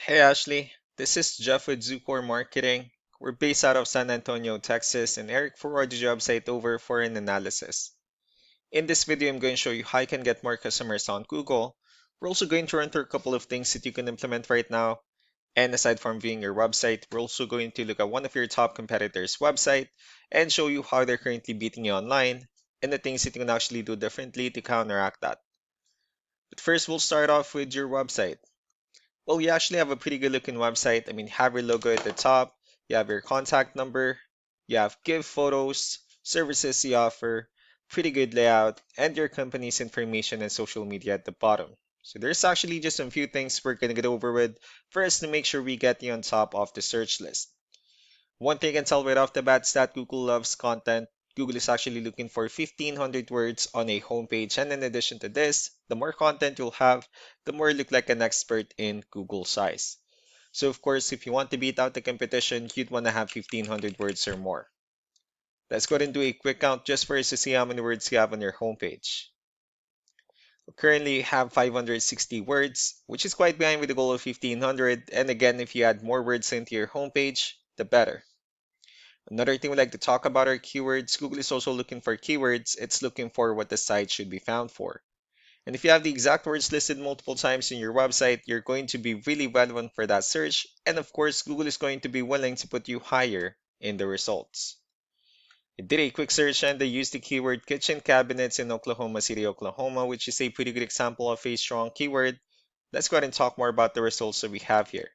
Hey Ashley, this is Jeff with Zucor Marketing. We're based out of San Antonio, Texas, and Eric forwarded the website over for an analysis. In this video, I'm going to show you how you can get more customers on Google. We're also going to run through a couple of things that you can implement right now. And aside from viewing your website, we're also going to look at one of your top competitors' website and show you how they're currently beating you online and the things that you can actually do differently to counteract that. But first, we'll start off with your website. Well, you actually have a pretty good looking website. I mean, you have your logo at the top, you have your contact number, you have give photos, services you offer, pretty good layout, and your company's information and social media at the bottom. So there's actually just a few things we're gonna get over with first to make sure we get you on top of the search list. One thing I can tell right off the bat is that Google loves content. Google is actually looking for 1,500 words on a homepage. And in addition to this, the more content you'll have, the more you look like an expert in Google size. So of course, if you want to beat out the competition, you'd want to have 1,500 words or more. Let's go ahead and do a quick count just for us to see how many words you have on your homepage. Currently, you have 560 words, which is quite behind with the goal of 1,500. And again, if you add more words into your homepage, the better. Another thing we like to talk about are keywords. Google is also looking for keywords. It's looking for what the site should be found for. And if you have the exact words listed multiple times in your website, you're going to be really relevant for that search. And of course, Google is going to be willing to put you higher in the results. I did a quick search and they used the keyword kitchen cabinets in Oklahoma City, Oklahoma, which is a pretty good example of a strong keyword. Let's go ahead and talk more about the results that we have here.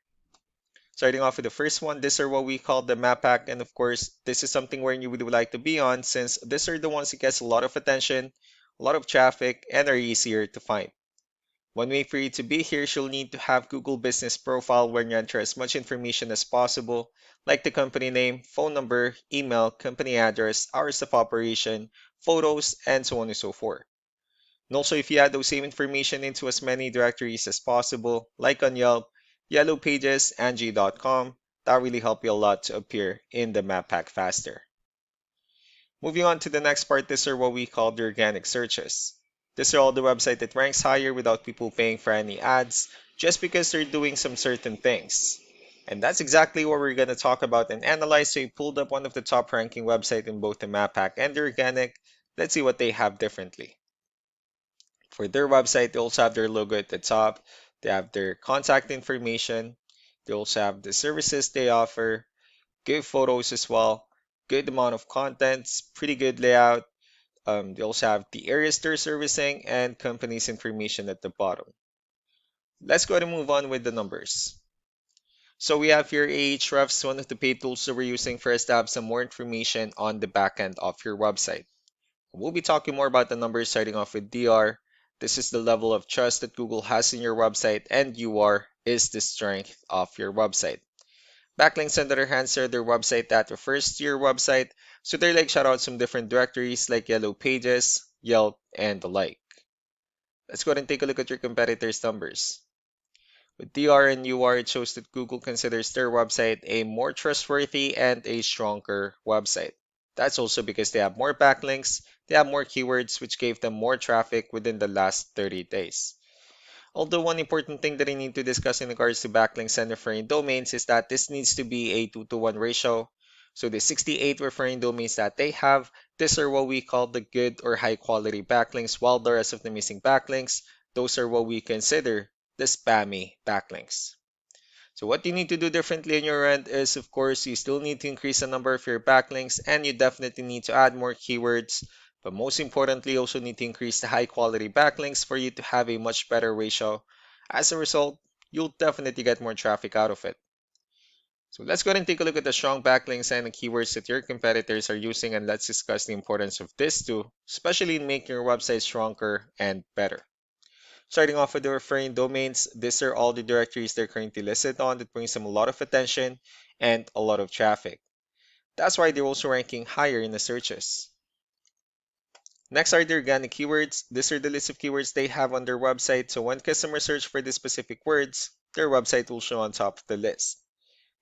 Starting off with the first one, these are what we call the map pack. And of course, this is something where you would like to be on since these are the ones that gets a lot of attention, a lot of traffic, and are easier to find. One way for you to be here, you'll need to have Google Business Profile where you enter as much information as possible, like the company name, phone number, email, company address, hours of operation, photos, and so on and so forth. And also, if you add those same information into as many directories as possible, like on Yelp, Yellow Pages, Angie.com, that really help you a lot to appear in the map pack faster. Moving on to the next part, these are what we call the organic searches. These are all the website that ranks higher without people paying for any ads, just because they're doing some certain things. And that's exactly what we're going to talk about and analyze. So we pulled up one of the top ranking websites in both the map pack and the organic. Let's see what they have differently. For their website, they also have their logo at the top. They have their contact information. They also have the services they offer, good photos as well, good amount of contents, pretty good layout. They also have the areas they're servicing and company's information at the bottom. Let's go ahead and move on with the numbers. So we have here Ahrefs, one of the paid tools that we're using for us to have some more information on the back end of your website. We'll be talking more about the numbers starting off with DR. This is the level of trust that Google has in your website, and UR is the strength of your website. Backlinks, on the other hand, are their website that refers to your website, so they like shout out some different directories like Yellow Pages, Yelp, and the like. Let's go ahead and take a look at your competitors' numbers. With DR and UR, it shows that Google considers their website a more trustworthy and a stronger website. That's also because they have more backlinks, they have more keywords, which gave them more traffic within the last 30 days. Although one important thing that I need to discuss in regards to backlinks and referring domains is that this needs to be a 2-to-1 ratio. So the 68 referring domains that they have, these are what we call the good or high quality backlinks, while the rest of the missing backlinks, those are what we consider the spammy backlinks. So what you need to do differently on your end is, of course, you still need to increase the number of your backlinks and you definitely need to add more keywords. But most importantly, you also need to increase the high quality backlinks for you to have a much better ratio. As a result, you'll definitely get more traffic out of it. So let's go ahead and take a look at the strong backlinks and the keywords that your competitors are using, and let's discuss the importance of this too, especially in making your website stronger and better. Starting off with the referring domains, these are all the directories they're currently listed on that brings them a lot of attention and a lot of traffic. That's why they're also ranking higher in the searches. Next are the organic keywords. These are the list of keywords they have on their website, so when customers search for these specific words, their website will show on top of the list.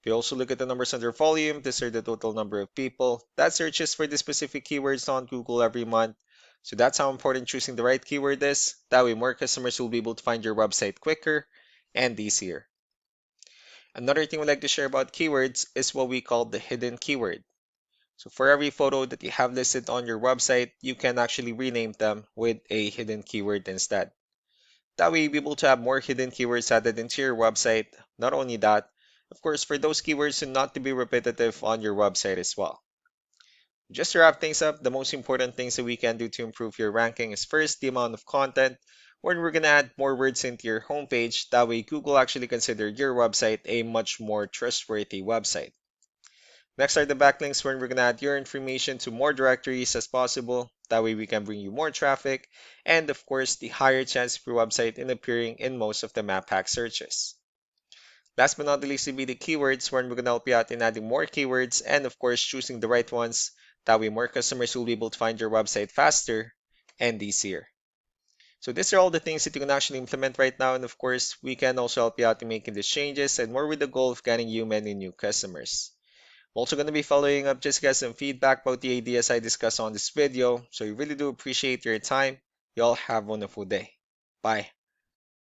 If you also look at the numbers under volume, these are the total number of people that searches for the specific keywords on Google every month. So that's how important choosing the right keyword is. That way more customers will be able to find your website quicker and easier. Another thing we like to share about keywords is what we call the hidden keyword. So for every photo that you have listed on your website, you can actually rename them with a hidden keyword instead. That way you'll be able to have more hidden keywords added into your website. Not only that, of course, for those keywords to not to be repetitive on your website as well. Just to wrap things up, the most important things that we can do to improve your ranking is first the amount of content, where we're going to add more words into your homepage. That way Google actually consider your website a much more trustworthy website. Next are the backlinks, where we're going to add your information to more directories as possible. That way we can bring you more traffic and of course the higher chance of your website in appearing in most of the map hack searches. Last but not the least will be the keywords, where we're going to help you out in adding more keywords and of course choosing the right ones. That way more customers will be able to find your website faster and easier. So these are all the things that you can actually implement right now, and of course we can also help you out in making these changes and more with the goal of getting you many new customers. I'm also going to be following up just to get some feedback about the ideas I discussed on this video. So I really do appreciate your time. You all have a wonderful day. Bye.